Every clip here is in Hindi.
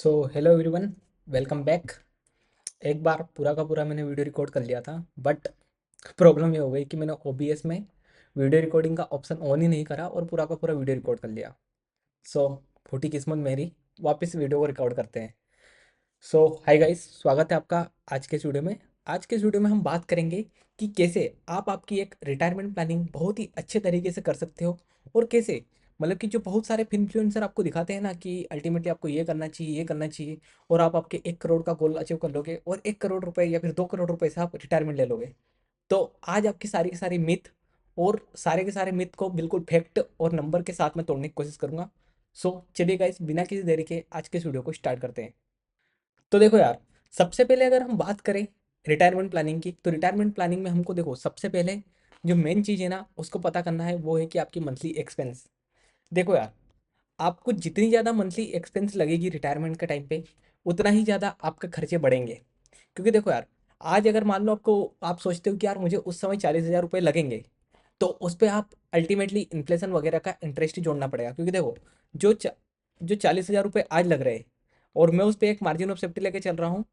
So hello everyone, welcome back. एक बार पूरा का पूरा मैंने वीडियो रिकॉर्ड कर लिया था, बट प्रॉब्लम ये हो गई कि मैंने ओबीएस में वीडियो रिकॉर्डिंग का ऑप्शन ऑन ही नहीं करा और पूरा का पूरा वीडियो रिकॉर्ड कर लिया। सो खोटी किस्मत मेरी, वापस वीडियो को रिकॉर्ड करते हैं। सो हाय गाइस, स्वागत है आपका आज के इस वीडियो में। आज के इस वीडियो में हम बात करेंगे कि कैसे आप आपकी एक रिटायरमेंट प्लानिंग बहुत ही अच्छे तरीके से कर सकते हो, और कैसे मतलब कि जो बहुत सारे इन्फ्लुएंसर आपको दिखाते हैं ना कि अल्टीमेटली आपको ये करना चाहिए, ये करना चाहिए, और आप आपके 1 करोड़ का गोल अचीव कर लोगे और 1 करोड़ रुपए या फिर 2 करोड़ रुपए से आप रिटायरमेंट ले लोगे। तो आज आपकी सारी की सारी मिथ और सारे के सारे मिथ को बिल्कुल फैक्ट और नंबर के साथ में तोड़ने की कोशिश करूंगा। सो चलिए गाइस, बिना किसी देरी के आज के इस वीडियो को स्टार्ट करते हैं। तो देखो यार, सबसे पहले अगर हम बात करें रिटायरमेंट प्लानिंग की, तो रिटायरमेंट प्लानिंग में हमको देखो सबसे पहले जो मेन चीज़ है ना उसको पता करना है, वो है कि आपकी मंथली एक्सपेंस। देखो यार, आपको जितनी ज़्यादा मंथली एक्सपेंस लगेगी रिटायरमेंट के टाइम पे, उतना ही ज़्यादा आपके खर्चे बढ़ेंगे। क्योंकि देखो यार, आज अगर मान लो आपको, आप सोचते हो कि यार मुझे उस समय 40,000 रुपये लगेंगे, तो उस पर आप अल्टीमेटली इन्फ्लेशन वगैरह का इंटरेस्ट ही जोड़ना पड़ेगा। क्योंकि देखो, जो च, जो 40,000 रुपये आज लग रहे हैं, और मैं उस पर एक मार्जिन ऑफ सेफ्टी लेके चल रहा हूँ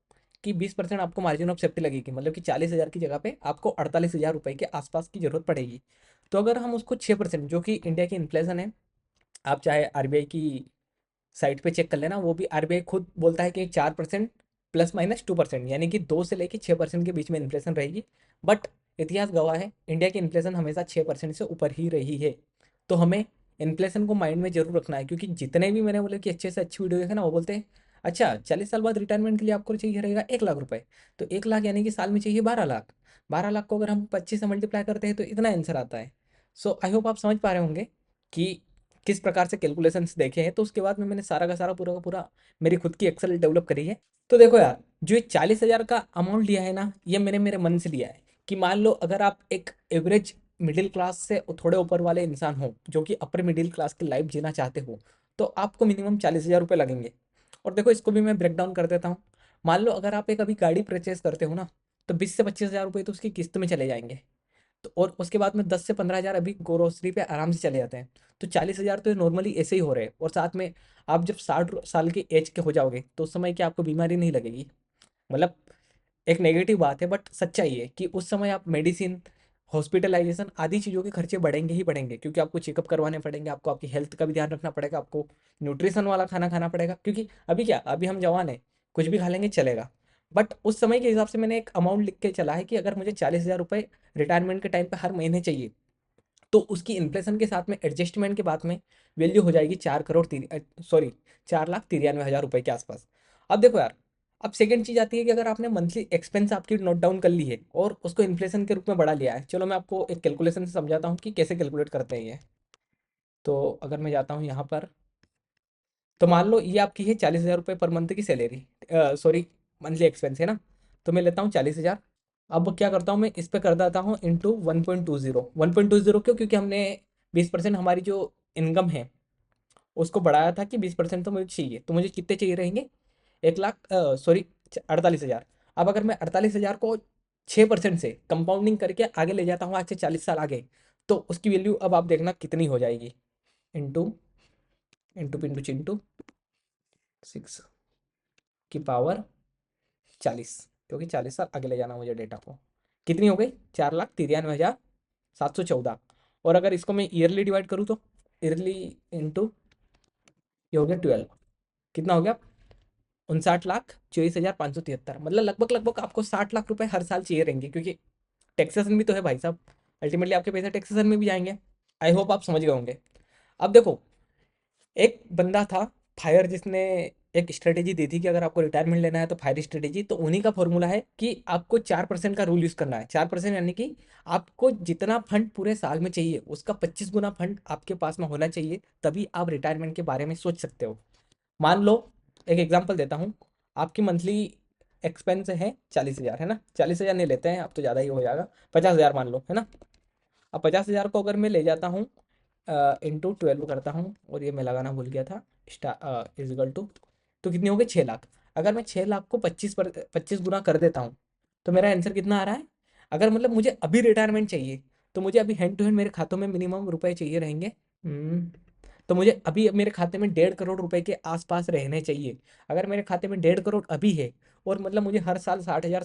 कि 20% आपको मार्जिन ऑफ सेफ्टी लगेगी, मतलब कि 40,000 की जगह पे आपको 48,000 रुपये के आसपास की जरूरत पड़ेगी। तो अगर हम उसको 6%, जो कि इंडिया की इन्फ्लेशन है, आप चाहे आरबीआई की साइट पे चेक कर लेना, वो भी आरबीआई खुद बोलता है कि 4% ±2%, यानी कि 2 से लेके 6% के बीच में इन्फ्लेशन रहेगी। बट इतिहास गवाह है, इंडिया की इन्फ्लेशन हमेशा 6% से ऊपर ही रही है। तो हमें इन्फ्लेशन को माइंड में जरूर रखना है, क्योंकि जितने भी मैंने बोले कि अच्छे से अच्छी वीडियो देखे ना, वो बोलते हैं अच्छा 40 साल बाद रिटायरमेंट के लिए आपको चाहिए रहेगा 1 लाख रुपए। तो 1 लाख यानी कि साल में चाहिए 12 लाख। 12 लाख को अगर हम 25 से मल्टीप्लाई करते हैं तो इतना आंसर आता है। सो आई होप आप समझ पा रहे होंगे कि किस प्रकार से कैलकुलेशंस देखे हैं। तो उसके बाद में मैंने सारा का सारा पूरा का पूरा मेरी खुद की एक्सेल डेवलप करी है। तो देखो यार, जो ये 40,000 का अमाउंट लिया है ना, ये मैंने मेरे मन से लिया है कि मान लो अगर आप एक एवरेज मिडिल क्लास से थोड़े ऊपर वाले इंसान हो, जो कि अपर मिडिल क्लास की लाइफ जीना चाहते हो, तो आपको मिनिमम 40,000 रुपये लगेंगे। और देखो, इसको भी मैं ब्रेक डाउन कर देता हूँ। मान लो अगर आप एक अभी गाड़ी परचेज करते हो ना, तो 20 से 25 हज़ार रुपये तो उसकी किस्त में चले जाएंगे। तो और उसके बाद में 10 से 15 हज़ार अभी ग्रोसरी पे आराम से चले जाते हैं। तो 40,000 तो नॉर्मली ऐसे ही हो रहे हैं। और साथ में आप जब 60 साल की एज के हो जाओगे, तो उस समय क्या आपको बीमारी नहीं लगेगी? मतलब एक नेगेटिव बात है, बट सच्चाई है कि उस समय आप मेडिसिन, हॉस्पिटलाइजेशन आदि चीज़ों के खर्चे बढ़ेंगे ही बढ़ेंगे, क्योंकि आपको चेकअप करवाने पड़ेंगे, आपको आपकी हेल्थ का भी ध्यान रखना पड़ेगा, आपको न्यूट्रिशन वाला खाना खाना पड़ेगा। क्योंकि अभी क्या, अभी हम जवान हैं, कुछ भी खा लेंगे चलेगा। बट उस समय के हिसाब से मैंने एक अमाउंट लिख के चला है कि अगर मुझे 40,000 रुपये रिटायरमेंट के टाइम पे हर महीने चाहिए, तो उसकी इन्फ्लेशन के साथ में एडजस्टमेंट के बाद में वैल्यू हो जाएगी 4,93,000 रुपये के आसपास। अब देखो यार, अब सेकंड चीज़ आती है कि अगर आपने मंथली एक्सपेंस आपकी नोट डाउन कर ली है और उसको इन्फ्लेशन के रूप में बढ़ा लिया है, चलो मैं आपको एक कैलकुलेशन से समझाता हूँ कि कैसे कैलकुलेट करते हैं ये। तो अगर मैं जाता हूँ यहाँ पर, तो मान लो ये आपकी है 40,000 रुपये पर मंथ की सैलरी, सॉरी, मंथली एक्सपेंस है ना। तो मैं लेता हूँ 40,000। अब क्या करता हूँ, मैं इस पे कर देता हूँ इंटू 1.20। 1.20 क्यों? क्योंकि हमने 20% हमारी जो इनकम है उसको बढ़ाया था कि 20% तो मुझे चाहिए। तो मुझे कितने चाहिए रहेंगे? 1 लाख, सॉरी, 48,000। अब अगर मैं 48,000 को 6% से कंपाउंडिंग करके आगे ले जाता हूँ, आज से 40 साल आगे, तो उसकी वैल्यू अब आप देखना कितनी हो जाएगी। इंटू इंटू पिंटू चिंटू 6 की पावर 40, क्योंकि 40 साल आगे ले जाना मुझे डेटा को। कितनी हो गई? 4,93,714। और अगर इसको मैं ईयरली डिवाइड करूँ, तो ईयरली इंटू, ये हो गया 12। कितना हो गया? 59,24,573। मतलब लगभग लगभग आपको 60 लाख रुपए हर साल चाहिए रहेंगे, क्योंकि टैक्सेशन भी तो है भाई साहब। अल्टीमेटली आपके पैसे टैक्सेशन में भी जाएंगे। आई होप आप समझ गए होंगे। अब देखो, एक बंदा था फायर, जिसने एक स्ट्रेटेजी दी थी कि अगर आपको रिटायरमेंट लेना है तो फायर स्ट्रेटेजी। तो उन्हीं का फॉर्मूला है कि आपको 4% का रूल यूज़ करना है। 4% यानी कि आपको जितना फंड पूरे साल में चाहिए, उसका 25 गुना फंड आपके पास में होना चाहिए, तभी आप रिटायरमेंट के बारे में सोच सकते हो। मान लो, एक एग्जांपल देता हूँ, आपकी मंथली एक्सपेंस है 40,000, है ना। 40,000 नहीं लेते हैं, अब तो ज़्यादा ही हो जाएगा, 50,000 मान लो, है ना। अब 50,000 को अगर मैं ले जाता हूँ, इंटू 12 करता हूँ, और ये मैं लगाना भूल गया था, इजिकल टू, तो कितनी हो गई? 6 लाख। अगर मैं 6 लाख को 25 गुना कर देता हूँ, तो मेरा आंसर कितना आ रहा है? अगर मतलब मुझे अभी रिटायरमेंट चाहिए, तो मुझे अभी हैंड टू हैंड मेरे खातों में मिनिमम रुपए चाहिए रहेंगे तो मुझे अभी मेरे खाते में 1.5 करोड़ रुपए के आसपास रहने चाहिए। अगर मेरे खाते में 1.5 करोड़ अभी है और मतलब मुझे हर साल 60,000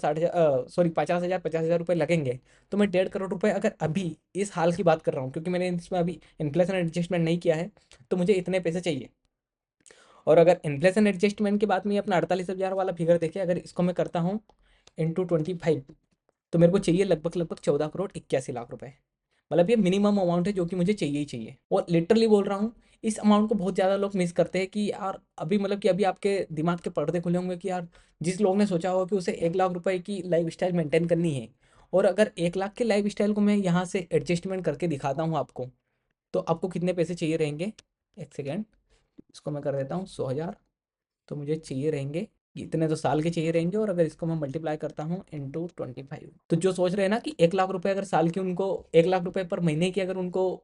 सॉरी 50,000 रुपए लगेंगे, तो मैं 1.5 करोड़ रुपए अगर अभी इस हाल की बात कर रहा हूँ, क्योंकि मैंने इसमें अभी इन्फ्लेशन एडजस्टमेंट नहीं किया है, तो मुझे इतने पैसे चाहिए। और अगर इन्फ्लेशन एडजस्टमेंट की बात में अपना 48,000 वाला फिगर देखिए, अगर इसको मैं करता हूँ × 25, तो मेरे को चाहिए लगभग लगभग 14 करोड़ 81 लाख रुपए। मतलब ये मिनिमम अमाउंट है जो कि मुझे चाहिए ही चाहिए। और लिटरली बोल रहा हूँ, इस अमाउंट को बहुत ज़्यादा लोग मिस करते हैं कि यार अभी मतलब कि अभी आपके दिमाग के पर्दे खुले होंगे कि यार जिस लोग ने सोचा होगा कि उसे 1 लाख रुपए की लाइफ स्टाइल मेंटेन करनी है, और अगर 1 लाख की लाइफ स्टाइल को मैं यहाँ से एडजस्टमेंट करके दिखाता हूँ आपको, तो आपको कितने पैसे चाहिए रहेंगे। एक सेकेंड, इसको मैं कर देता हूँ 100,000। तो मुझे चाहिए रहेंगे, इतने तो साल के चाहिए रहेंगे, और अगर इसको मैं मल्टीप्लाई करता हूँ × 25, तो जो सोच रहे हैं ना कि 1 लाख रुपए अगर साल की उनको, 1 लाख रुपए पर महीने की अगर उनको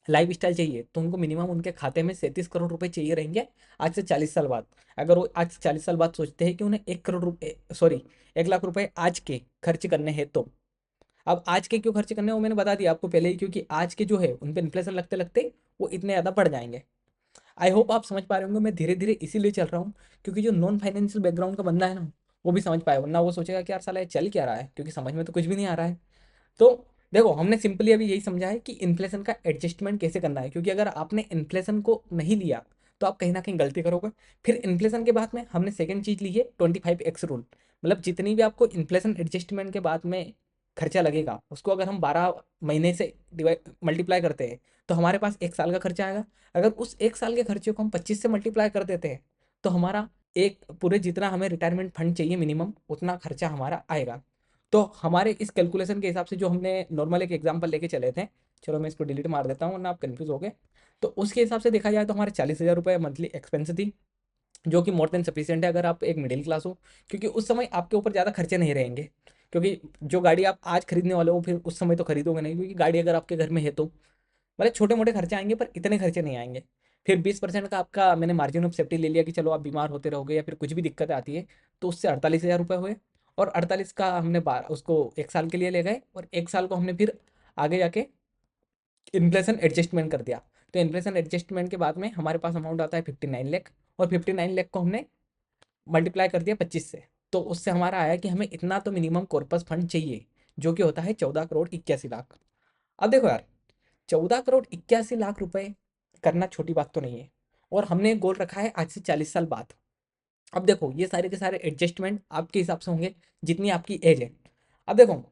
लाइफ स्टाइल चाहिए, तो उनको मिनिमम उनके खाते में 37 करोड़ रुपए चाहिए रहेंगे आज से 40 साल बाद। अगर वो आज से 40 साल बाद सोचते हैं कि उन्हें 1 करोड़ रुपए, सॉरी 1 लाख रुपए आज के खर्च करने हैं, तो अब आज के क्यों खर्च करने हैं वो मैंने बता दिया आपको पहले ही, क्योंकि आज के जो है उन पर इन्फ्लेशन लगते लगते वो इतने ज़्यादा बढ़ जाएंगे। आई होप आप समझ पा रहे होंगे, मैं धीरे धीरे इसीलिए चल रहा हूँ क्योंकि जो नॉन फाइनेंशियल बैकग्राउंड का बंदा है ना, वो भी समझ पाए, वरना वो सोचेगा कि यार साला ये चल क्या रहा है, क्योंकि समझ में तो कुछ भी नहीं आ रहा है। तो देखो, हमने सिंपली अभी यही समझा है कि इन्फ्लेशन का एडजस्टमेंट कैसे करना है, क्योंकि अगर आपने इन्फ्लेशन को नहीं लिया तो आप कहीं ना कहीं गलती करोगे। फिर इन्फ्लेशन के बाद में हमने सेकंड चीज ली है 25x रूल। मतलब जितनी भी आपको इन्फ्लेशन एडजस्टमेंट के बाद में खर्चा लगेगा, उसको अगर हम 12 महीने से डिवाइड मल्टीप्लाई करते हैं, तो हमारे पास 1 साल का खर्चा आएगा। अगर उस 1 साल के खर्चे को हम 25 से मल्टीप्लाई कर देते हैं, तो हमारा एक पूरे जितना हमें रिटायरमेंट फंड चाहिए मिनिमम, उतना खर्चा हमारा आएगा। तो हमारे इस कैलकुलेशन के हिसाब से जो हमने नॉर्मल एक एग्जांपल लेके चले थे, चलो मैं इसको डिलीट मार देता हूँ वरना आप कंफ्यूज हो गए। तो उसके हिसाब से देखा जाए तो हमारे 40,000 रुपये मंथली एक्सपेंस थी, जो कि मोर देन सफिशियंट है अगर आप एक मिडिल क्लास हो, क्योंकि उस समय आपके ऊपर ज़्यादा खर्चे नहीं रहेंगे। क्योंकि जो गाड़ी आप आज खरीदने वाले हो फिर उस समय तो खरीदोगे नहीं, क्योंकि गाड़ी अगर आपके घर में है तो मतलब छोटे मोटे खर्चे आएंगे पर इतने खर्चे नहीं आएंगे। फिर 20% का आपका मैंने मार्जिन ऑफ सेफ्टी ले लिया कि चलो आप बीमार होते रहोगे या फिर कुछ भी दिक्कत आती है, तो उससे 48,000 रुपये हुए। और 48 का हमने बार उसको 1 साल के लिए ले गए, और 1 साल को हमने फिर आगे जाके इन्फ्लेशन एडजस्टमेंट कर दिया। तो इन्फ्लेशन एडजस्टमेंट के बाद में हमारे पास अमाउंट आता है 59 लाख, और 59 लाख को हमने मल्टीप्लाई कर दिया 25 से। तो उससे हमारा आया कि हमें इतना तो मिनिमम कॉर्पस फंड चाहिए, जो कि होता है 14 करोड़ 81 लाख। अब देखो यार, 14 करोड़ 81 लाख रुपए करना छोटी बात तो नहीं है, और हमने गोल रखा है आज से 40 साल बाद। अब देखो, ये सारे के सारे एडजस्टमेंट आपके हिसाब से होंगे जितनी आपकी एज है। अब देखो,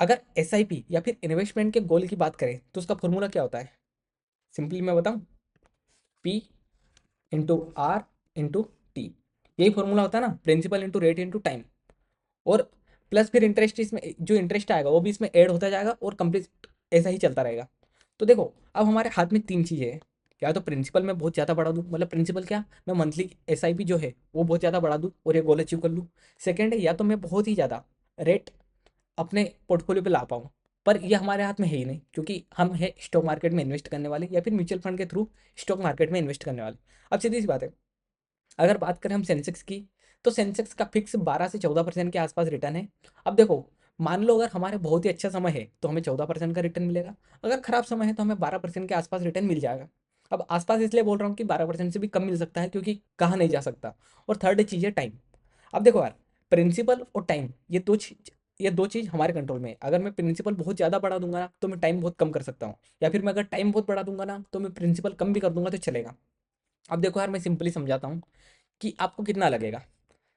अगर एसआईपी या फिर इन्वेस्टमेंट के गोल की बात करें तो उसका फॉर्मूला क्या होता है, सिंपली मैं बताऊं, P × R × T, यही फॉर्मूला होता है ना, principal into rate into time. और प्लस फिर इंटरेस्ट, इसमें जो इंटरेस्ट आएगा वो भी इसमें ऐड होता जाएगा, और कंप्लीट ऐसा ही चलता रहेगा। तो देखो, अब हमारे हाथ में तीन चीज़ें हैं। या तो प्रिंसिपल मैं बहुत ज़्यादा बढ़ा दूँ, मतलब प्रिंसिपल क्या, मैं मंथली एसआईपी जो है वो बहुत ज़्यादा बढ़ा दूँ और ये गोल अचीव कर लूँ। सेकेंड है, या तो मैं बहुत ही ज़्यादा रेट अपने पोर्टफोलियो पे ला पाऊँ, पर ये हमारे हाथ में है ही नहीं, क्योंकि हम है स्टॉक मार्केट में इन्वेस्ट करने वाले या फिर म्यूचुअल फंड के थ्रू स्टॉक मार्केट में इन्वेस्ट करने वाले। अब सीधी सी बात है, अगर बात करें हम सेंसेक्स की, तो सेंसेक्स का फिक्स 12 से 14% के आसपास रिटर्न है। अब देखो, मान लो अगर हमारे बहुत ही अच्छा समय है तो हमें 14% का रिटर्न मिलेगा, अगर खराब समय है तो हमें 12% के आसपास रिटर्न मिल जाएगा। अब आसपास इसलिए बोल रहा हूँ कि 12% से भी कम मिल सकता है, क्योंकि कहा नहीं जा सकता। और थर्ड चीज़ है टाइम। अब देखो यार, प्रिंसिपल और टाइम, ये दो चीज़ हमारे कंट्रोल में है। अगर मैं प्रिंसिपल बहुत ज़्यादा बढ़ा दूंगा ना, तो मैं टाइम बहुत कम कर सकता हूँ, या फिर मैं अगर टाइम बहुत बढ़ा दूंगा ना, तो मैं प्रिंसिपल कम भी कर दूंगा तो चलेगा। अब देखो यार, मैं सिंपली समझाता हूँ कि आपको कितना लगेगा।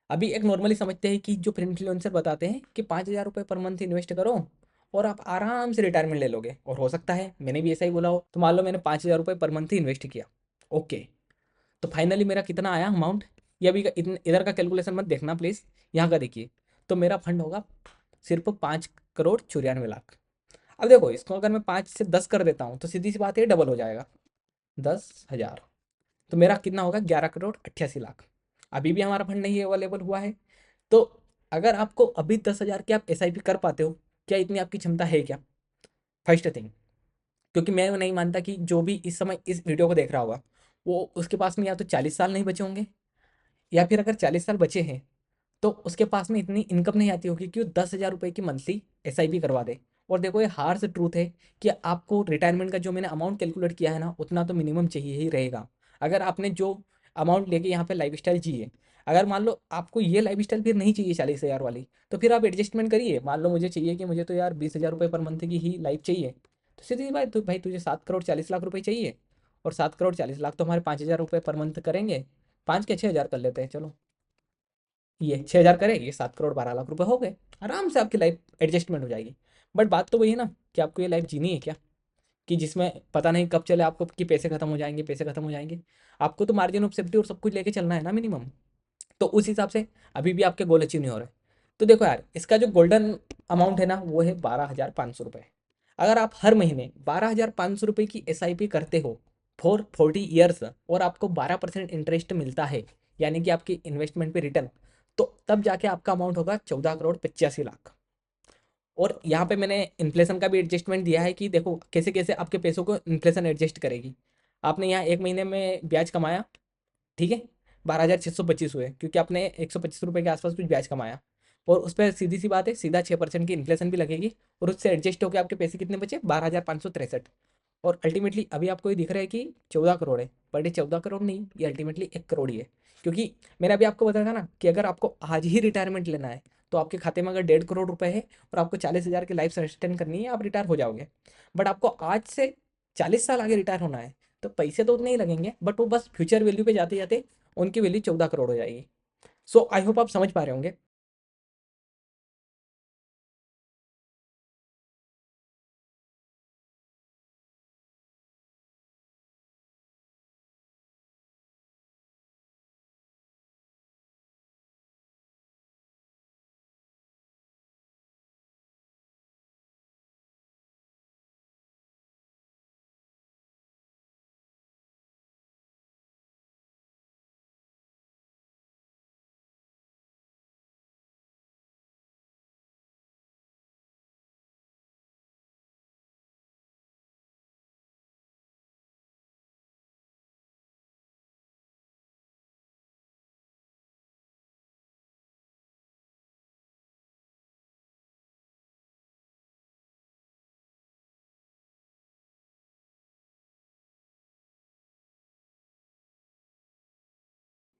अभी एक नॉर्मली समझते हैं कि जो इन्फ्लुएंसर बताते हैं कि 5,000 रुपये पर मंथ इन्वेस्ट करो और आप आराम से रिटायरमेंट ले लोगे, और हो सकता है मैंने भी ऐसा ही बोला हो। तो मान लो मैंने 5,000 रुपये पर मंथ ही इन्वेस्ट किया, ओके, तो फाइनली मेरा कितना आया अमाउंट। ये अभी इधर का कैलकुलेशन मत देखना प्लीज़, यहाँ का देखिए। तो मेरा फंड होगा सिर्फ 5 करोड़ 94 लाख। अब देखो, इसको अगर मैं 5 से 10 कर देता हूँ तो सीधी सी बात है डबल हो जाएगा, 10,000। तो मेरा कितना होगा, 11 करोड़ 88 लाख। अभी भी हमारा फंड नहीं अवेलेबल हुआ है। तो अगर आपको अभी 10,000 की आप एसआईपी कर पाते हो, क्या इतनी आपकी क्षमता है क्या, फर्स्ट थिंग। क्योंकि मैं नहीं मानता कि जो भी इस समय इस वीडियो को देख रहा होगा, वो उसके पास में या तो 40 साल नहीं बचे होंगे, या फिर अगर 40 साल बचे हैं तो उसके पास में इतनी इनकम नहीं आती होगी कि वो 10,000 रुपये की मंथली एसआईपी करवा दे। और देखो ये हार्श ट्रूथ है कि आपको रिटायरमेंट का जो मैंने अमाउंट कैलकुलेट किया है ना, उतना तो मिनिमम चाहिए ही रहेगा। अगर आपने जो अमाउंट लेके यहाँ पे लाइफस्टाइल जी है, अगर मान लो आपको ये लाइफस्टाइल फिर नहीं चाहिए 40,000 वाली, तो फिर आप एडजस्टमेंट करिए। मान लो मुझे चाहिए कि मुझे तो यार 20,000 रुपये पर मंथ की ही लाइफ चाहिए, तो सीधी सी बात, तो भाई तुझे 7,40,00,000 रुपये चाहिए, और 7,40,00,000 तो हमारे 5,000 रुपये पर मंथ करेंगे। 5 के 6,000 कर लेते हैं चलो, ये 6,000 करे, ये 7,12,00,000 रुपये हो गए। आराम से आपकी लाइफ एडजस्टमेंट हो जाएगी। बट बात तो वही है ना कि आपको ये लाइफ जीनी है क्या, कि जिसमें पता नहीं कब चले आपको, कि पैसे खत्म हो जाएंगे, पैसे खत्म हो जाएंगे। आपको तो मार्जिन ऑफ सेफ्टी और सब कुछ लेके चलना है ना मिनिमम। तो उस हिसाब से अभी भी आपके गोल अचीव नहीं हो रहे। तो देखो यार, इसका जो गोल्डन अमाउंट है ना, वो है 12,500 रुपये। अगर आप हर महीने 12,500 रुपये की SIP करते हो फॉर 40 ईयर्स, और आपको 12% इंटरेस्ट मिलता है, यानी कि आपकी इन्वेस्टमेंट पे रिटर्न, तो तब जाके आपका अमाउंट होगा 14,85,00,000। और यहाँ पे मैंने इन्फ्लेशन का भी एडजस्टमेंट दिया है कि देखो कैसे कैसे आपके पैसों को इन्फ्लेशन एडजस्ट करेगी। आपने यहाँ एक महीने में ब्याज कमाया, ठीक है, 12,625 हुए, क्योंकि आपने 125 रुपये के आसपास कुछ ब्याज कमाया, और उस पर सीधी सी बात है, सीधा 6% की इन्फ्लेशन भी लगेगी, और उससे एडजस्ट होकर आपके पैसे कितने बचे, 12,563। और अल्टीमेटली अभी आपको ये दिख रहा है कि 14 करोड़ है, बट ये 14 करोड़ नहीं, ये अल्टीमेटली 1 करोड़ ही है। क्योंकि मैंने अभी आपको बताया था ना कि अगर आपको आज ही रिटायरमेंट लेना है, तो आपके खाते में अगर 1.5 करोड़ रुपए है, और आपको 40,000 की लाइफ सस्टेन करनी है, आप रिटायर हो जाओगे। बट आपको आज से 40 साल आगे रिटायर होना है, तो पैसे तो उतने ही लगेंगे, बट वो बस फ्यूचर वैल्यू पे जाते जाते उनकी वैल्यू 14 करोड़ हो जाएगी। सो आई होप आप समझ पा रहे होंगे।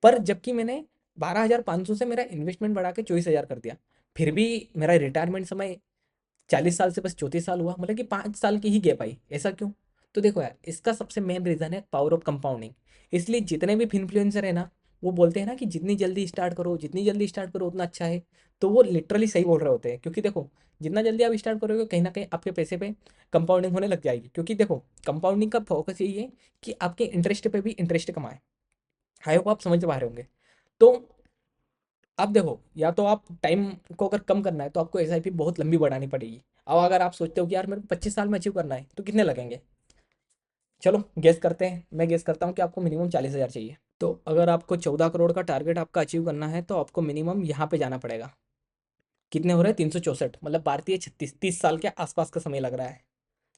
पर जबकि मैंने 12,500 से मेरा इन्वेस्टमेंट बढ़ा के 24,000 कर दिया, फिर भी मेरा रिटायरमेंट समय 40 साल से बस 34 साल हुआ, मतलब कि 5 साल की ही गैप आई। ऐसा क्यों? तो देखो यार, इसका सबसे मेन रीज़न है पावर ऑफ कंपाउंडिंग। इसलिए जितने भी इन्फ्लुएंसर है ना, वो बोलते हैं ना कि जितनी जल्दी स्टार्ट करो, जितनी जल्दी स्टार्ट करो उतना अच्छा है। तो वो लिटरली सही बोल रहे होते हैं, क्योंकि देखो, जितना जल्दी आप स्टार्ट करोगे, कहीं ना कहीं आपके पैसे पे कंपाउंडिंग होने लग जाएगी। क्योंकि देखो, कंपाउंडिंग का फोकस यही है कि आपके इंटरेस्ट पे भी इंटरेस्ट कमाए। आई होप आप समझ पा रहे होंगे। तो अब देखो, या तो आप टाइम को अगर कम करना है, तो आपको SIP बहुत लंबी बढ़ानी पड़ेगी। अब अगर आप सोचते हो कि यार मेरे को 25 साल में अचीव करना है, तो कितने लगेंगे? चलो गेस करते हैं, मैं गेस करता हूँ कि आपको मिनिमम 40,000 चाहिए। तो अगर आपको 14 करोड़ का टारगेट आपका अचीव करना है, तो आपको मिनिमम यहाँ पे जाना पड़ेगा। कितने हो रहे हैं? 364, मतलब भारतीय 36, 30 साल के आसपास का समय लग रहा है।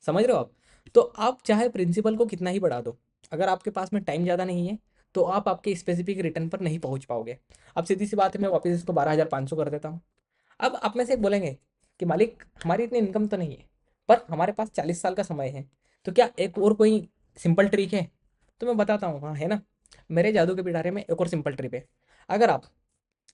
समझ रहे हो आप? तो आप चाहे प्रिंसिपल को कितना ही बढ़ा दो, अगर आपके पास में टाइम ज़्यादा नहीं है, तो आप आपके स्पेसिफिक रिटर्न पर नहीं पहुंच पाओगे। अब सीधी सी बात है, मैं वापस इसको 12,500 कर देता हूँ। अब आप में से एक बोलेंगे कि मालिक, हमारी इतनी इनकम तो नहीं है, पर हमारे पास 40 साल का समय है, तो क्या एक और कोई सिंपल ट्रिक है? तो मैं बताता हूँ, हाँ है ना। मेरे जादू के पिटारे में एक और सिंपल ट्रिक है। अगर आप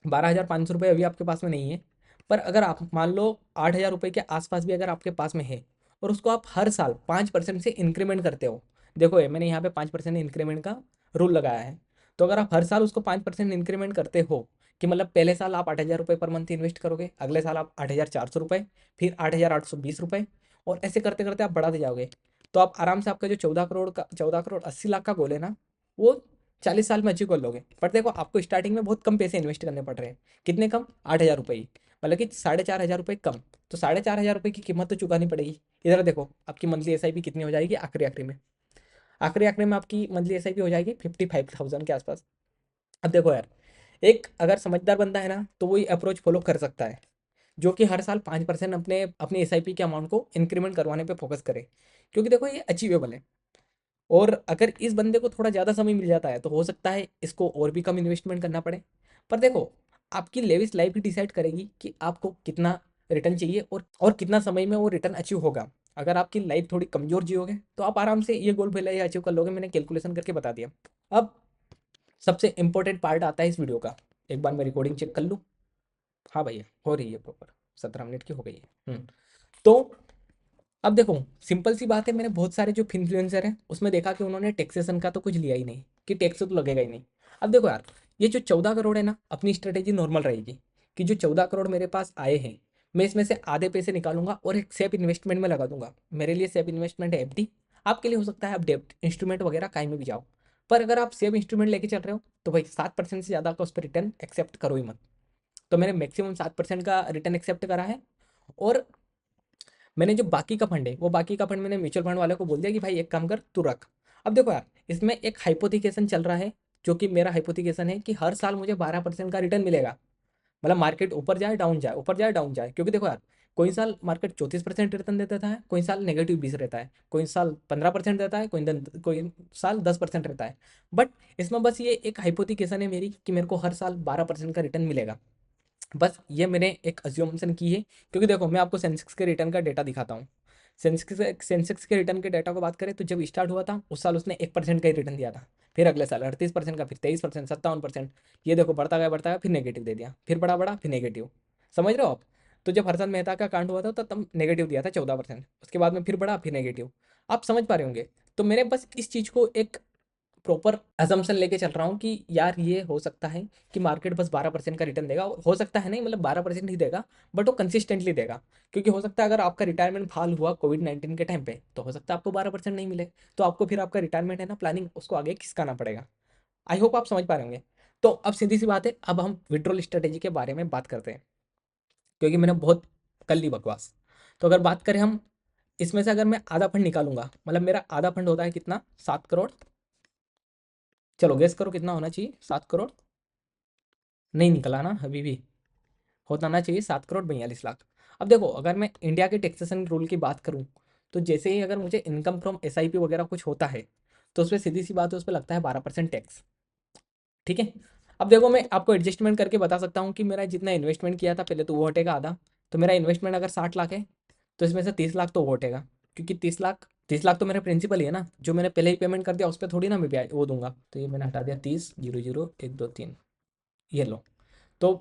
12,500 रुपये अभी आपके पास में नहीं है, पर अगर आप मान लो 8,000 रुपये के आसपास भी अगर आपके पास में है, और उसको आप हर साल 5% से इंक्रीमेंट करते हो। देखो ये मैंने यहाँ पे 5% इंक्रीमेंट का रूल लगाया है। तो अगर आप हर साल उसको 5% इंक्रीमेंट करते हो, कि मतलब पहले साल आप 8,000 रुपये पर मंथ इन्वेस्ट करोगे, अगले साल आप 8,400 रुपये, फिर 8,820 रुपये, और ऐसे करते करते आप बढ़ाते जाओगे, तो आप आराम से आपका जो 14 करोड़ 80 लाख का गोल है ना, वो 40 साल में अचीव कर लोगे। पर देखो, आपको स्टार्टिंग में बहुत कम पैसे इन्वेस्ट करने पड़ रहे हैं। कितने कम? 8,000 रुपये ही, मतलब कि 4,500 रुपये कम। तो 4,500 रुपये की कीमत तो चुकानी पड़ेगी। इधर देखो, आपकी मंथली SIP कितनी हो जाएगी आखिरी आखिरी में? आखिरी आखिरी में आपकी मंथली SIP हो जाएगी 55,000 के आसपास। अब देखो यार, एक अगर समझदार बंदा है ना, तो वो ये अप्रोच फॉलो कर सकता है, जो कि हर साल 5% अपने अपनी SIP के अमाउंट को इंक्रीमेंट करवाने पे फोकस करे। क्योंकि देखो, ये अचीवेबल है। और अगर इस बंदे को थोड़ा ज़्यादा समय मिल जाता है, तो हो सकता है इसको और भी कम इन्वेस्टमेंट करना पड़े। पर देखो, आपकी लेविश लाइफ ही डिसाइड करेगी कि आपको कितना रिटर्न चाहिए और कितना समय में वो रिटर्न अचीव होगा। अगर आपकी लाइफ थोड़ी कमज़ोर जियोगे तो आप आराम से ये गोल पहले ही अचीव कर लोगे। मैंने कैलकुलेशन करके बता दिया। अब सबसे इंपॉर्टेंट पार्ट आता है इस वीडियो का। एक बार मैं रिकॉर्डिंग चेक कर लूँ। हाँ भैया हो रही है प्रॉपर, 17 मिनट की हो गई है। तो अब देखो, सिंपल सी बात है, मैंने बहुत सारे जो इन्फ्लुएंसर हैं उसमें देखा कि उन्होंने टैक्सेशन का तो कुछ लिया ही नहीं, कि टैक्स तो लगेगा ही नहीं। अब देखो यार, ये जो 14 करोड़ है ना, अपनी स्ट्रेटेजी नॉर्मल रहेगी कि जो 14 करोड़ मेरे पास आए हैं, मैं इसमें से आधे पैसे निकालूंगा और एक सेफ इन्वेस्टमेंट में लगा दूंगा। मेरे लिए सेफ इन्वेस्टमेंट है एफडी। आपके लिए हो सकता है आप डेब्ट इंस्ट्रूमेंट वगैरह कहीं में भी जाओ। पर अगर आप सेफ इंस्ट्रूमेंट लेके चल रहे हो तो भाई 7% से ज़्यादा का उस पर रिटर्न एक्सेप्ट करो ही मत। तो मैंने मैक्सिमम 7% का रिटर्न एक्सेप्ट करा है। और मैंने जो बाकी का फंड है, वो बाकी का फंड मैंने म्यूचुअल फंड वाले को बोल दिया कि भाई एक काम कर, तू रख। अब देखो यार, इसमें एक हाइपोथिकेशन चल रहा है, जो कि मेरा हाइपोथिकेशन है कि हर साल मुझे 12% का रिटर्न मिलेगा। मतलब मार्केट ऊपर जाए डाउन जाए, ऊपर जाए डाउन जाए। क्योंकि देखो यार, कोई साल मार्केट 34% रिटर्न देता है, कोई साल -20 रहता है, कोई साल 15% देता है, कोई साल 10% रहता है। बट इसमें बस ये एक हाइपोथिकेशन है मेरी कि मेरे को हर साल 12% का रिटर्न मिलेगा। बस ये मैंने एक अज्यूमशन की है। क्योंकि देखो, मैं आपको सेंसेक्स के रिटर्न का डेटा दिखाता हूँ। सेंसेक्स के रिटर्न के डेटा को बात करें तो जब स्टार्ट हुआ था उस साल उसने 1% का ही रिटर्न दिया था। फिर अगले साल 38% का, फिर 23%, 57%। ये देखो बढ़ता गया, फिर नेगेटिव दे दिया, फिर बड़ा फिर नेगेटिव। समझ रहे हो आप? तो जब हर्षद मेहता का कांड हुआ था तब नेगेटिव दिया था 14%। उसके बाद में फिर बढ़ा, फिर नेगेटिव। आप समझ पा रहे होंगे। तो मैंने बस इस चीज़ को एक प्रॉपर असम्पशन लेके चल रहा हूँ कि यार ये हो सकता है कि मार्केट बस 12% का रिटर्न देगा। हो सकता है नहीं, मतलब 12% ही देगा, बट वो कंसिस्टेंटली देगा। क्योंकि हो सकता है अगर आपका रिटायरमेंट फाल हुआ कोविड-19 के टाइम पे तो हो सकता है आपको 12% नहीं मिले। तो आपको फिर आपका रिटायरमेंट है ना, प्लानिंग, उसको आगे खिसकाना पड़ेगा। आई होप आप समझ पा रहे होंगे। तो अब सीधी सी बात है, अब हम विड्रॉल स्ट्रेटेजी के बारे में बात करते हैं, क्योंकि मैंने बहुत कर ली बकवास। तो अगर बात करें हम, इसमें से अगर मैं आधा फंड निकालूंगा, मतलब मेरा आधा फंड होता है कितना, 7 करोड़। चलो गेस करो कितना होना चाहिए, 7 करोड़। नहीं निकला ना अभी भी। होता ना चाहिए 7 करोड़ 42 लाख। अब देखो, अगर मैं इंडिया के टैक्सेशन रूल की बात करूँ तो जैसे ही अगर मुझे इनकम फ्रॉम एसआईपी वगैरह कुछ होता है तो उस पर सीधी सी बात है, उस पर लगता है 12% टैक्स। ठीक है। अब देखो, मैं आपको एडजस्टमेंट करके बता सकता हूँ कि मेरा जितना इन्वेस्टमेंट किया था पहले तो वो हटेगा आधा। तो मेरा इन्वेस्टमेंट अगर 60 लाख है तो इसमें से 30 लाख तो वो हटेगा। क्योंकि 30 लाख तो मेरा प्रिंसिपल ही है ना, जो मैंने पहले ही पेमेंट कर दिया उस पर थोड़ी ना मैं ब्याज वो दूंगा। तो ये मैंने हटा दिया, 30 00 1 2 3। ये लो। तो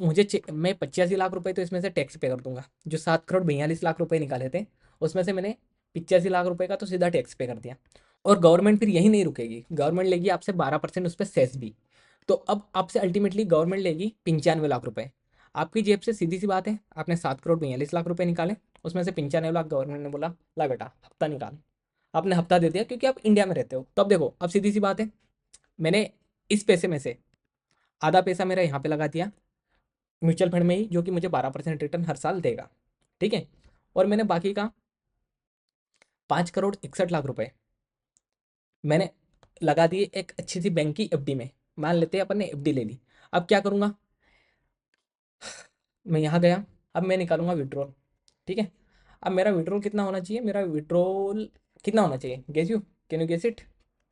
मैं 85 लाख रुपए तो इसमें से टैक्स पे कर दूंगा। जो 7 करोड़ 42 लाख रुपए निकाले थे उसमें से मैंने 85 लाख रुपए का तो सीधा टैक्स पे कर दिया। और गवर्नमेंट फिर यही नहीं रुकेगी, गवर्नमेंट लेगी आपसे 12% उस पर सेस भी। तो अब आपसे अल्टीमेटली गवर्नमेंट लेगी 95 लाख रुपए। आपकी जेब से सीधी सी बात है, आपने 7 करोड़ 42 लाख रुपए निकाले, उसमें से 95 लाख गवर्नमेंट ने बोला ला बेटा हफ्ता निकाल। आपने हफ्ता दे दिया क्योंकि आप इंडिया में रहते हो। तो अब देखो, अब सीधी सी बात है, मैंने इस पैसे में से आधा पैसा मेरा यहाँ पे लगा दिया म्यूचुअल फंड में ही, जो कि मुझे 12% रिटर्न हर साल देगा। ठीक है। और मैंने बाकी का 5 करोड़ 61 लाख रुपए मैंने लगा दिए एक अच्छी सी बैंक की एफडी में। मान लेते हैं अपन ने एफडी ले ली। अब क्या करूँगा, मैं यहाँ गया, अब मैं निकालूंगा विड्रॉल। ठीक है। अब मेरा विड्रॉल कितना होना चाहिए, मेरा विड्रॉल कितना होना चाहिए, guess you, can you guess it?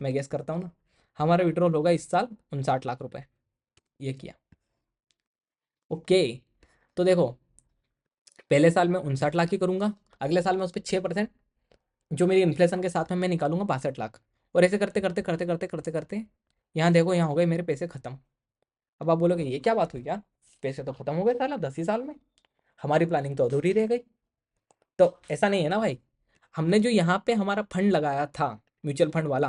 मैं गेस करता हूँ ना। हमारा विड्रॉल होगा इस साल 59 लाख रुपए। ये किया। ओके। तो देखो, पहले साल में 59 लाख ही करूंगा, अगले साल में उस पर 6%, जो मेरी इन्फ्लेशन के साथ में मैं निकालूंगा 62 लाख। और ऐसे करते करते करते करते करते करते यहाँ देखो, यहाँ हो गए मेरे पैसे खत्म। अब आप बोलोगे ये क्या बात हुई यार, पैसे तो खत्म हो गए साला 10 ही साल में, हमारी प्लानिंग तो अधूरी रह गई। तो ऐसा नहीं है ना भाई। हमने जो यहाँ पे हमारा फंड लगाया था, म्यूचुअल फंड वाला,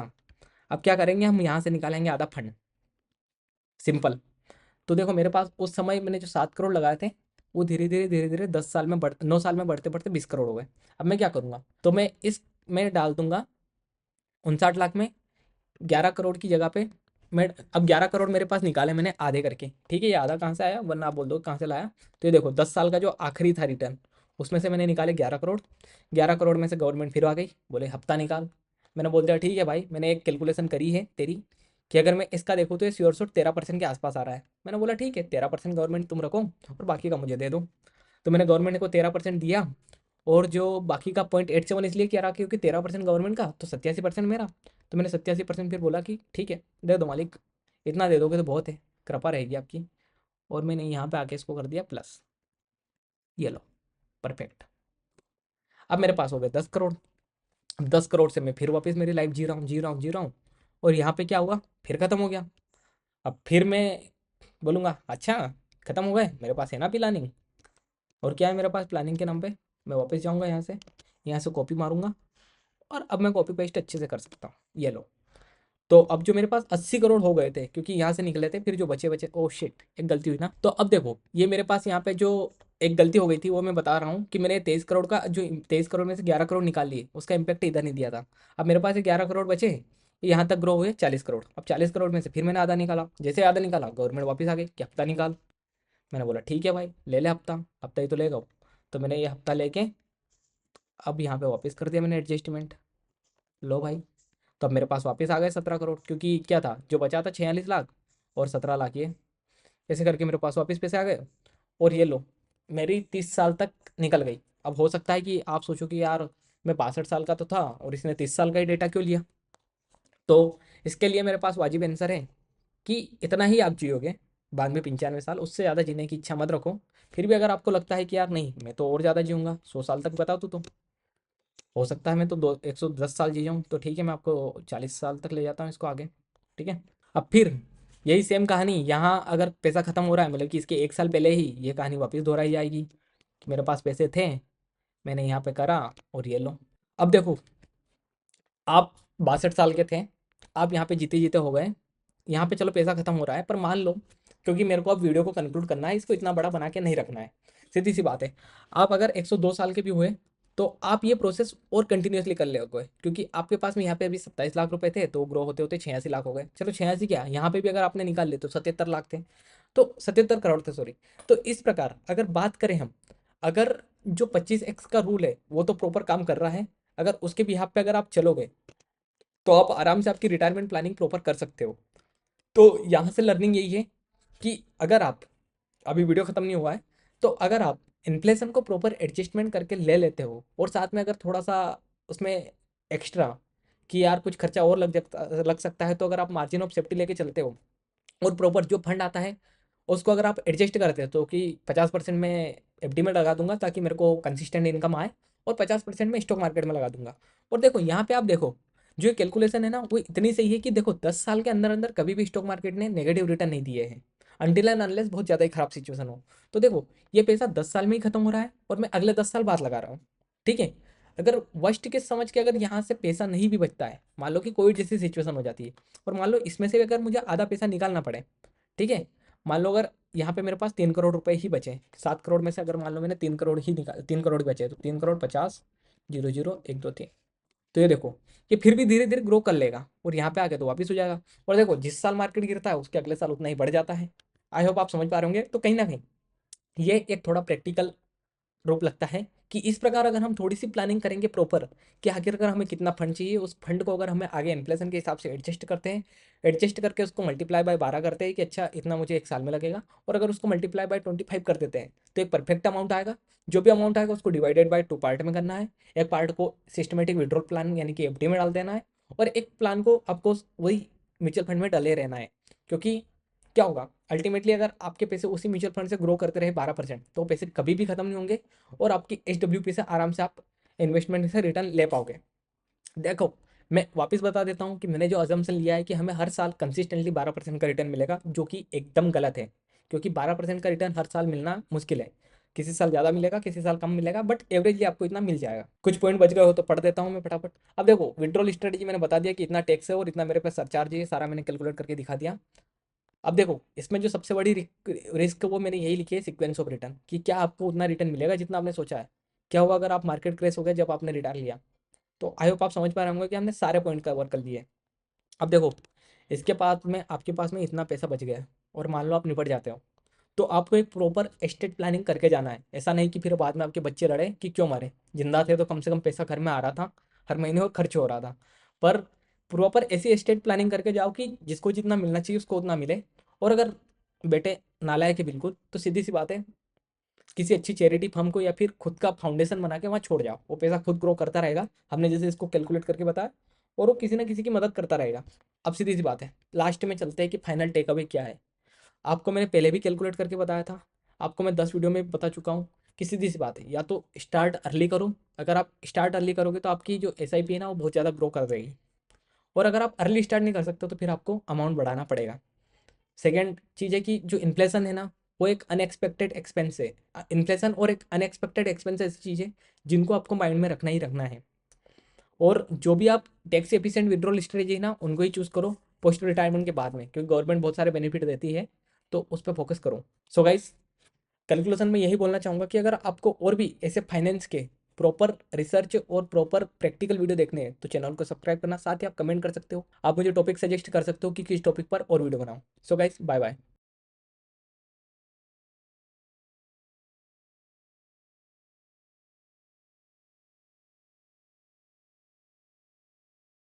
अब क्या करेंगे, हम यहाँ से निकालेंगे आधा फंड। सिंपल। तो देखो, मेरे पास उस समय मैंने जो 7 करोड़ लगाए थे वो धीरे धीरे 10 साल में 9 साल में बढ़ते बढ़ते 20 करोड़ हो गए। अब मैं क्या करूँगा, तो मैं डाल दूंगा 59 लाख में 11 करोड़ की जगह पे। मैं अब 11 करोड़ मेरे पास निकाले मैंने आधे करके। ठीक है, ये आधा कहाँ से आया, वरना आप बोल दो कहाँ से लाया। तो ये देखो, 10 साल का जो आखिरी था रिटर्न, उसमें से मैंने निकाले 11 करोड़। 11 करोड़ में से गवर्नमेंट फिर आ गई, बोले हफ्ता निकाल। मैंने बोल दिया ठीक है भाई, मैंने एक कैलकुलेशन करी है तेरी, कि अगर मैं इसका देखूँ तो ये श्योर शॉट 13% के आसपास आ रहा है। मैंने बोला ठीक है, 13% गवर्नमेंट तुम रखो और बाकी का मुझे दे दो। तो मैंने गवर्नमेंट को 13% दिया। और जो बाकी का 0.87 इसलिए किया रहा क्योंकि 13% गवर्नमेंट का तो 87% मेरा। तो मैंने 87% फिर बोला कि ठीक है दे दो मालिक, इतना दे दोगे तो बहुत है, कृपा रहेगी आपकी। और मैंने यहाँ पे आके इसको कर दिया प्लस। ये लो, परफेक्ट। अब मेरे पास हो गए 10 करोड़। अब 10 करोड़ से मैं फिर वापस मेरी लाइफ जी रहा हूँ, जी रहा हूँ, जी रहा हूँ। और यहाँ पे क्या हुआ, फिर ख़त्म हो गया। अब फिर मैं बोलूँगा अच्छा ख़त्म हो गए, मेरे पास है ना प्लानिंग। और क्या है मेरे पास प्लानिंग के नाम पे, मैं वापस जाऊँगा यहाँ से कॉपी मारूँगा और अब मैं कॉपी पेस्ट अच्छे से कर सकता हूँ। ये लो। तो अब जो मेरे पास 80 करोड़ हो गए थे, क्योंकि यहाँ से निकले थे, फिर जो बचे बचे, ओह शिट एक गलती हुई ना। तो अब देखो ये मेरे पास यहाँ पे जो एक गलती हो गई थी वो मैं बता रहा हूँ कि मैंने 23 करोड़ का जो 23 करोड़ में से 11 करोड़ निकाल लिए, उसका इम्पैक्ट इधर नहीं दिया था। अब मेरे पास ये 11 करोड़ बचे, यहाँ तक ग्रो हुए 40 करोड़। अब 40 करोड़ में से फिर मैंने आधा निकाला, जैसे आधा निकाला गवर्नमेंट वापस आ गई कि हफ्ता निकाल। मैंने बोला ठीक है भाई ले ले हफ्ता, हफ्ता ही तो लेगा। तो मैंने ये हफ्ता लेके अब यहाँ पे वापस कर दिया मैंने एडजस्टमेंट। लो भाई, तब मेरे पास वापस आ गए 17 करोड़, क्योंकि क्या था जो बचा था 46 लाख और 17 लाख ये, ऐसे करके मेरे पास वापस पैसे आ गए। और ये लो मेरी 30 साल तक निकल गई। अब हो सकता है कि आप सोचो कि यार मैं 62 साल का तो था और इसने 30 साल का ही डेटा क्यों लिया। तो इसके लिए मेरे पास वाजिब आंसर है कि इतना ही आप जियोगे, 92 95 साल, उससे ज़्यादा जीने की इच्छा मत रखो। फिर भी अगर आपको लगता है कि यार नहीं मैं तो और ज़्यादा जीऊँगा, 100 साल तक बता तो हो सकता है मैं तो दो 110 साल जी जाऊँ, तो ठीक है मैं आपको 40 साल तक ले जाता हूँ इसको आगे। ठीक है। अब फिर यही सेम कहानी यहाँ अगर पैसा खत्म हो रहा है, मतलब कि इसके 1 साल पहले ही ये कहानी वापस दोहराई जाएगी कि मेरे पास पैसे थे, मैंने यहाँ पे करा और ये लो। अब देखो आप 62 साल के थे, आप यहाँ पे जीते जीते हो गए, यहाँ पे चलो पैसा खत्म हो रहा है, पर मान लो क्योंकि मेरे को अब वीडियो को कंक्लूड करना है, इसको इतना बड़ा बना के नहीं रखना है, सीधी सी बात है। आप अगर 102 साल के भी हुए तो आप ये प्रोसेस और कंटिन्यूसली कर लोगे, क्योंकि आपके पास में यहाँ पे अभी 27 लाख रुपए थे, तो ग्रो होते होते 86 लाख हो गए। चलो 86 क्या, यहाँ पे भी अगर आपने निकाल ले तो 77 लाख थे, तो 77 करोड़ थे सॉरी। तो इस प्रकार अगर बात करें हम, अगर जो 25x का रूल है वो तो प्रॉपर काम कर रहा है, अगर उसके बिहाफ पे अगर आप चलोगे तो आप आराम से आपकी रिटायरमेंट प्लानिंग प्रॉपर कर सकते हो। तो यहाँ से लर्निंग यही है कि अगर आप, अभी वीडियो खत्म नहीं हुआ है, तो अगर आप इन्फ्लेशन को प्रॉपर एडजस्टमेंट करके ले लेते हो और साथ में अगर थोड़ा सा उसमें एक्स्ट्रा कि यार कुछ खर्चा और लग सकता है, तो अगर आप मार्जिन ऑफ सेफ्टी लेके चलते हो और प्रॉपर जो फंड आता है उसको अगर आप एडजस्ट करते हो, तो कि 50% मैं एफडी में लगा दूंगा ताकि मेरे को कंसिस्टेंट इनकम आए और 50% मैं स्टॉक मार्केट में लगा दूंगा। और देखो यहाँ पे आप देखो जो कैलकुलेशन है ना वो इतनी सही है कि देखो 10 साल के अंदर अंदर कभी भी स्टॉक मार्केट ने नेगेटिव रिटर्न नहीं दिए हैं, अनटिल एंड अनलेस बहुत ज़्यादा ही खराब सिचुएशन हो। तो देखो ये पैसा 10 साल में ही खत्म हो रहा है और मैं अगले 10 साल बाद लगा रहा हूँ। ठीक है। अगर वर्स्ट केस समझ के अगर यहाँ से पैसा नहीं भी बचता है, मान लो कि कोविड जैसी सिचुएशन हो जाती है और मान लो इसमें से अगर मुझे आधा पैसा निकालना पड़े, ठीक है, मान लो अगर यहाँ पे मेरे पास 3 करोड़ रुपए ही बचे, 7 करोड़ में से अगर मान लो मैंने 3 करोड़ ही निकाल, 3 करोड़ बचे, तो 3 करोड़ 50, 0 0 1 2 3। तो ये देखो ये फिर भी धीरे धीरे ग्रो कर लेगा और यहाँ पे आके तो वापस हो जाएगा। और देखो जिस साल मार्केट गिरता है उसके अगले साल उतना ही बढ़ जाता है। आई होप आप समझ पा रहे होंगे। तो कहीं ना कहीं ये एक थोड़ा प्रैक्टिकल रोप लगता है कि इस प्रकार अगर हम थोड़ी सी प्लानिंग करेंगे प्रॉपर कि आखिर अगर हमें कितना फंड चाहिए, उस फंड को अगर हमें आगे इन्फ्लेशन के हिसाब से एडजस्ट करते हैं, एडजस्ट करके उसको मल्टीप्लाई बाय 12 करते हैं कि अच्छा इतना मुझे 1 साल में लगेगा, और अगर उसको मल्टीप्लाई बाय 25 कर देते हैं तो एक परफेक्ट अमाउंट आएगा। जो भी अमाउंट आएगा उसको डिवाइडेड बाय 2 पार्ट में करना है। एक पार्ट को सिस्टमेटिक विड्रॉल प्लान यानी कि एफडी में डाल देना है, और एक प्लान को आपको वही म्यूचुअल फंड में डाले रहना है। क्योंकि क्या होगा अल्टीमेटली, अगर आपके पैसे उसी म्यूचुअल फंड से ग्रो करते रहे 12%, तो पैसे कभी भी खत्म नहीं होंगे और आपकी एच से आराम से आप इन्वेस्टमेंट से रिटर्न ले पाओगे। देखो मैं वापस बता देता हूँ कि मैंने जो अजम्पशन लिया है कि हमें हर साल कंसिस्टेंटली 12% का रिटर्न मिलेगा, जो कि एकदम गलत है। क्योंकि 12% का रिटर्न हर साल मिलना मुश्किल है, किसी साल ज़्यादा मिलेगा किसी साल कम मिलेगा, बट एवरेजली आपको इतना मिल जाएगा। कुछ पॉइंट बच गए हो तो पढ़ देता हूँ मैं फटाफट। अब देखो विड्रॉल स्ट्रेटेजी मैंने बता दिया कि इतना टैक्स है और इतना मेरे पास सरचार्ज है, सारा मैंने कैलकुलेट करके दिखा दिया। अब देखो इसमें जो सबसे बड़ी रिस्क वो मैंने यही लिखी है, सीक्वेंस ऑफ रिटर्न, कि क्या आपको उतना रिटर्न मिलेगा जितना आपने सोचा है। क्या होगा अगर आप मार्केट क्रेश हो गया जब आपने रिटर्न लिया। तो आई होप आप समझ पा रहे होंगे कि हमने सारे पॉइंट कवर कर लिए। अब देखो इसके बाद में आपके पास में इतना पैसा बच गया है और मान लो आप निपट जाते हो, तो आपको एक प्रॉपर एस्टेट प्लानिंग करके जाना है। ऐसा नहीं कि फिर बाद में आपके बच्चे लड़े कि क्यों मारे, जिंदा थे तो कम से कम पैसा घर में आ रहा था हर महीने और खर्च हो रहा था। पर प्रॉपर ऐसी एस्टेट प्लानिंग करके जाओ कि जिसको जितना मिलना चाहिए उसको उतना मिले। और अगर बेटे नालायक है बिल्कुल, तो सीधी सी बात है, किसी अच्छी चैरिटी फर्म को या फिर खुद का फाउंडेशन बना के वहाँ छोड़ जाओ, वो पैसा खुद ग्रो करता रहेगा, हमने जैसे इसको कैलकुलेट करके बताया, और वो किसी ना किसी की मदद करता रहेगा। अब सीधी सी बात है, लास्ट में चलते हैं कि फाइनल टेक अवे क्या है। आपको मैंने पहले भी कैलकुलेट करके बताया था, आपको मैं 10 वीडियो में बता चुका हूँ कि सीधी सी बात है, या तो स्टार्ट अर्ली करो। अगर आप स्टार्ट अर्ली करोगे तो आपकी जो एसआईपी है ना वो बहुत ज़्यादा ग्रो कर देगी। और अगर आप अर्ली स्टार्ट नहीं कर सकते तो फिर आपको अमाउंट बढ़ाना पड़ेगा। सेकेंड चीज़ है कि जो इन्फ्लेशन है ना वो एक अनएक्सपेक्टेड एक्सपेंस है। इन्फ्लेशन और एक अनएक्सपेक्टेड एक्सपेंस ऐसी चीज़ है जिनको आपको माइंड में रखना ही रखना है। और जो भी आप टैक्स एफिशिएंट विड्रॉल स्ट्रेटेजी है ना उनको ही चूज़ करो पोस्ट रिटायरमेंट के बाद में, क्योंकि गवर्नमेंट बहुत सारे बेनिफिट देती है, तो उस पर फोकस करो। सो गाइस, कैलकुलेशन में यही बोलना चाहूँगा कि अगर आपको और भी ऐसे फाइनेंस के प्रॉपर रिसर्च और प्रॉपर प्रैक्टिकल वीडियो देखने हैं तो चैनल को सब्सक्राइब करना, साथ ही आप कमेंट कर सकते हो, आप मुझे टॉपिक सजेस्ट कर सकते हो कि किस टॉपिक पर और वीडियो बनाऊं। So guys, bye bye.